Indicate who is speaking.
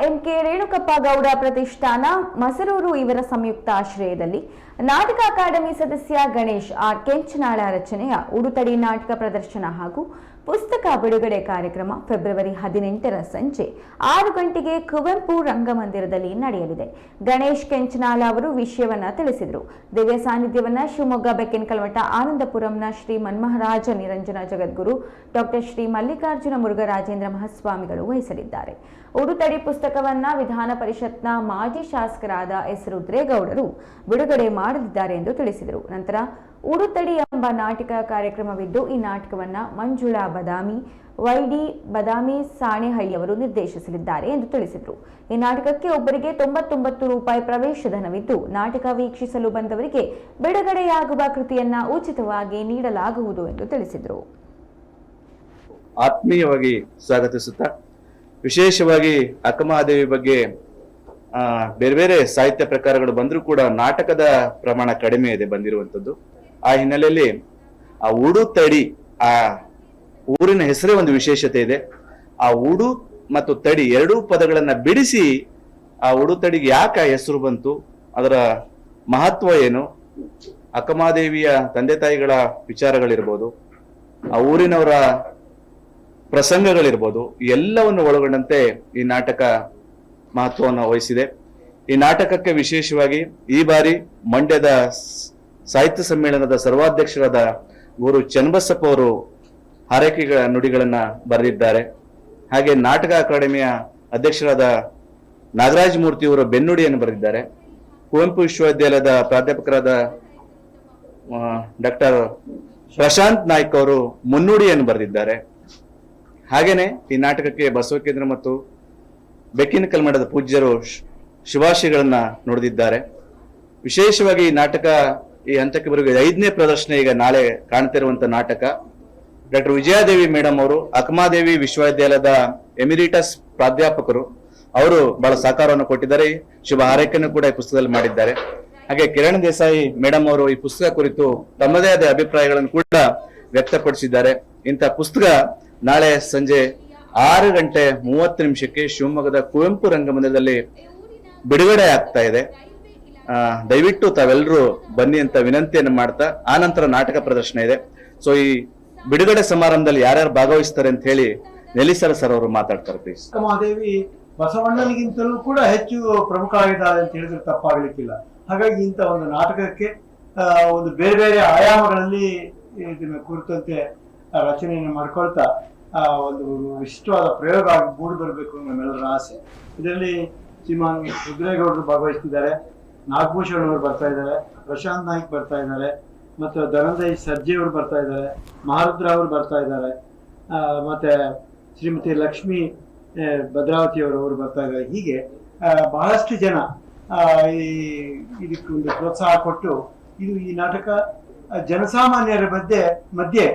Speaker 1: MK Renukappa Gowda ಪ್ರತಿಷ್ಠಾನ ಮಸರೂರು ಇವರ ಸಂಯುಕ್ತ ಆಶ್ರಯದಲ್ಲಿ ನಾಟಕ ಅಕಾಡೆಮಿ ಸದಸ್ಯ ಗಣೇಶ್ ಆರ್ ಕೆಂಚನಾಳ ರಚನೆಯ ಉಡುತಡಿ ನಾಟಕ ಪ್ರದರ್ಶನ ಹಾಗೂ ಪುಸ್ತಕ ಬಿಡುಗಡೆ ಕಾರ್ಯಕ್ರಮ ಫೆಬ್ರವರಿ 18ರ ಸಂಜೆ 6 ಗಂಟೆಗೆ ಕುವೆಂಪು ರಂಗಮಂದಿರದಲ್ಲಿ ನಡೆಯಲಿದೆ. ಗಣೇಶ್ ಕೆಂಚನಾಳ ಅವರು ವಿಷಯವನ್ನ ತಿಳಿಸಿದರು. ದಿವ್ಯ ಸಾನ್ನಿಧ್ಯವನ್ನ ಶಿವಮೊಗ್ಗ ಬೆಕ್ಕಿನಕಲ್ಮಠ ಆನಂದಪುರಂನ ಶ್ರೀ ಮನ್ಮಹಾರಾಜ ನಿರಂಜನ ಜಗದ್ಗುರು ಡಾಕ್ಟರ್ ಶ್ರೀ ಮಲ್ಲಿಕಾರ್ಜುನ ಮುರುಘರಾಜೇಂದ್ರ ಮಹಾಸ್ವಾಮಿಗಳು ವಹಿಸಲಿದ್ದಾರೆ. ಉಡುತಡಿ ಪುಸ್ತಕವನ್ನ ವಿಧಾನ ಪರಿಷತ್ನ ಮಾಜಿ ಶಾಸಕರಾದ ಎಸ್ ರುದ್ರೇಗೌಡರು ಬಿಡುಗಡೆ ಮಾಡಲಿದ್ದಾರೆ ಎಂದು ತಿಳಿಸಿದರು. ನಂತರ ಉಡುತಡಿ ಎಂಬ ನಾಟಕ ಕಾರ್ಯಕ್ರಮವಿದ್ದು, ಈ ನಾಟಕವನ್ನ ಮಂಜುಳಾ ಬದಾಮಿ, ವೈಡಿ ಬದಾಮಿ ಸಾಣೆಹಳ್ಳಿಯವರು ನಿರ್ದೇಶಿಸಲಿದ್ದಾರೆ ಎಂದು ತಿಳಿಸಿದರು. ಈ ನಾಟಕಕ್ಕೆ ಒಬ್ಬರಿಗೆ 99 ರೂಪಾಯಿ ಪ್ರವೇಶ ಧನವಿದ್ದು, ನಾಟಕ ವೀಕ್ಷಿಸಲು ಬಂದವರಿಗೆ ಬಿಡುಗಡೆಯಾಗುವ ಕೃತಿಯನ್ನ ಉಚಿತವಾಗಿ ನೀಡಲಾಗುವುದು ಎಂದು ತಿಳಿಸಿದರು.
Speaker 2: ಆತ್ಮೀಯವಾಗಿ ಸ್ವಾಗತಿಸುತ್ತಾ, ವಿಶೇಷವಾಗಿ ಅಕ್ಕಮಹಾದೇವಿ ಬಗ್ಗೆ ಬೇರೆ ಬೇರೆ ಸಾಹಿತ್ಯ ಪ್ರಕಾರಗಳು ಬಂದರೂ ಕೂಡ ನಾಟಕದ ಪ್ರಮಾಣ ಕಡಿಮೆ ಇದೆ ಬಂದಿರುವಂಥದ್ದು. ಆ ಹಿನ್ನೆಲೆಯಲ್ಲಿ ಆ ಉಡುತಡಿ, ಆ ಊರಿನ ಹೆಸರೇ ಒಂದು ವಿಶೇಷತೆ ಇದೆ. ಆ ಉಡು ಮತ್ತು ತಡಿ ಎರಡೂ ಪದಗಳನ್ನ ಬಿಡಿಸಿ ಆ ಉಡುತಡಿಗೆ ಯಾಕೆ ಹೆಸರು ಬಂತು, ಅದರ ಮಹತ್ವ ಏನು, ಅಕ್ಕಮಹಾದೇವಿಯ ತಂದೆ ತಾಯಿಗಳ ವಿಚಾರಗಳಿರ್ಬೋದು, ಆ ಊರಿನವರ ಪ್ರಸಂಗಗಳಿರ್ಬೋದು, ಎಲ್ಲವನ್ನು ಒಳಗೊಂಡಂತೆ ಈ ನಾಟಕ ಮಹತ್ವವನ್ನು ವಹಿಸಿದೆ. ಈ ನಾಟಕಕ್ಕೆ ವಿಶೇಷವಾಗಿ ಈ ಬಾರಿ ಮಂಡ್ಯದ ಸಾಹಿತ್ಯ ಸಮ್ಮೇಳನದ ಸರ್ವಾಧ್ಯಕ್ಷರಾದ ಗುರು ಚನ್ನಬಸಪ್ಪ ಅವರು ಹಾರೈಕೆಗಳ ನುಡಿಗಳನ್ನ ಬರೆದಿದ್ದಾರೆ. ಹಾಗೆ ನಾಟಕ ಅಕಾಡೆಮಿಯ ಅಧ್ಯಕ್ಷರಾದ ನಾಗರಾಜ ಮೂರ್ತಿ ಅವರು ಬೆನ್ನುಡಿಯನ್ನು ಬರೆದಿದ್ದಾರೆ. ಕುವೆಂಪು ವಿಶ್ವವಿದ್ಯಾಲಯದ ಪ್ರಾಧ್ಯಾಪಕರಾದ ಡಾಕ್ಟರ್ ಪ್ರಶಾಂತ್ ನಾಯ್ಕ್ ಅವರು ಮುನ್ನುಡಿಯನ್ನು ಬರೆದಿದ್ದಾರೆ. ಹಾಗೇನೆ ಈ ನಾಟಕಕ್ಕೆ ಬಸವಕೇಂದ್ರ ಮತ್ತು ಬೆಕ್ಕಿನಕಲ್ಮಠದ ಪೂಜ್ಯರು ಶುಭಾಶಯಗಳನ್ನ ನುಡಿದಿದ್ದಾರೆ. ವಿಶೇಷವಾಗಿ ಈ ನಾಟಕ ಈ ಹಂತಕ್ಕೆ ಬರುವ 5ನೇ ಪ್ರದರ್ಶನ ಈಗ ನಾಳೆ ಕಾಣ್ತಿರುವಂತ ನಾಟಕ. ಡಾಕ್ಟರ್ ವಿಜಯಾದೇವಿ ಮೇಡಮ್ ಅವರು ಅಕ್ಕಮಹಾದೇವಿ ವಿಶ್ವವಿದ್ಯಾಲಯದ ಎಮಿರಿಟಸ್ ಪ್ರಾಧ್ಯಾಪಕರು, ಅವರು ಬಹಳ ಸಹಕಾರವನ್ನು ಕೊಟ್ಟಿದ್ದಾರೆ. ಶುಭ ಹಾರೈಕೆಯನ್ನು ಕೂಡ ಈ ಪುಸ್ತಕದಲ್ಲಿ ಮಾಡಿದ್ದಾರೆ. ಹಾಗೆ ಕಿರಣ್ ದೇಸಾಯಿ ಮೇಡಮ್ ಅವರು ಈ ಪುಸ್ತಕ ಕುರಿತು ತಮ್ಮದೇ ಆದ ಅಭಿಪ್ರಾಯಗಳನ್ನು ಕೂಡ ವ್ಯಕ್ತಪಡಿಸಿದ್ದಾರೆ. ಇಂಥ ಪುಸ್ತಕ ನಾಳೆ ಸಂಜೆ 6:30 ಶಿವಮೊಗ್ಗದ ಕುವೆಂಪು ರಂಗಮಂದಿರದಲ್ಲಿ ಬಿಡುಗಡೆ ಆಗ್ತಾ ಇದೆ. ದಯವಿಟ್ಟು ತಾವೆಲ್ಲರೂ ಬನ್ನಿ ಅಂತ ವಿನಂತಿಯನ್ನು ಮಾಡ್ತಾ, ಆ ನಂತರ ನಾಟಕ ಪ್ರದರ್ಶನ ಇದೆ. ಸೊ ಈ ಬಿಡುಗಡೆ ಸಮಾರಂಭದಲ್ಲಿ ಯಾರ್ಯಾರು ಭಾಗವಹಿಸ್ತಾರೆ ಅಂತ ಹೇಳಿ ನೆಲಿಸರ ಸರ್ ಅವರು ಮಾತಾಡ್ತಾರೆ. ಪ್ಲೀಸ್.
Speaker 3: ಅಕ್ಕಮಹಾದೇವಿ ಬಸವಣ್ಣನಿಗಿಂತಲೂ ಕೂಡ ಹೆಚ್ಚು ಪ್ರಮುಖ ಆಗಿದ್ದಾಳೆ ಅಂತ ಹೇಳಿದ್ರೆ ತಪ್ಪಾಗಲಿಕ್ಕಿಲ್ಲ. ಹಾಗಾಗಿ ಇಂಥ ಒಂದು ನಾಟಕಕ್ಕೆ ಒಂದು ಬೇರೆ ಬೇರೆ ಆಯಾಮಗಳಲ್ಲಿ ಇದನ್ನ ಕುರಿತಂತೆ ರಚನೆಯನ್ನು ಮಾಡ್ಕೊಳ್ತಾ ಒಂದು ವಿಶಿಷ್ಟವಾದ ಪ್ರಯೋಗ ಆಗಿ ಮೂಡಿ ಬರಬೇಕು ನಮ್ಮೆಲ್ಲರ ಆಸೆ. ಇದರಲ್ಲಿ ಶ್ರೀಮಾನ್ ರುದ್ರೇಗೌಡರು ಭಾಗವಹಿಸ್ತಿದ್ದಾರೆ, ನಾಗಭೂಷಣ್ ಅವರು ಬರ್ತಾ ಇದ್ದಾರೆ, ಪ್ರಶಾಂತ್ ನಾಯ್ಕ್ ಬರ್ತಾ ಇದ್ದಾರೆ, ಮತ್ತು ಧನಂಜಯ್ ಸರ್ಜಿ ಅವರು ಬರ್ತಾ ಇದ್ದಾರೆ, ಮಹಾರುದ್ರ ಅವರು ಬರ್ತಾ ಇದ್ದಾರೆ, ಮತ್ತೆ ಶ್ರೀಮತಿ ಲಕ್ಷ್ಮಿ ಭದ್ರಾವತಿ ಅವರು ಬರ್ತಾ ಇದ್ದಾರೆ. ಹೀಗೆ ಬಹಳಷ್ಟು ಜನ ಇದಕ್ಕೆ ಒಂದು ಪ್ರೋತ್ಸಾಹ ಕೊಟ್ಟು ಈ ನಾಟಕ ಜನಸಾಮಾನ್ಯರ ಮಧ್ಯೆ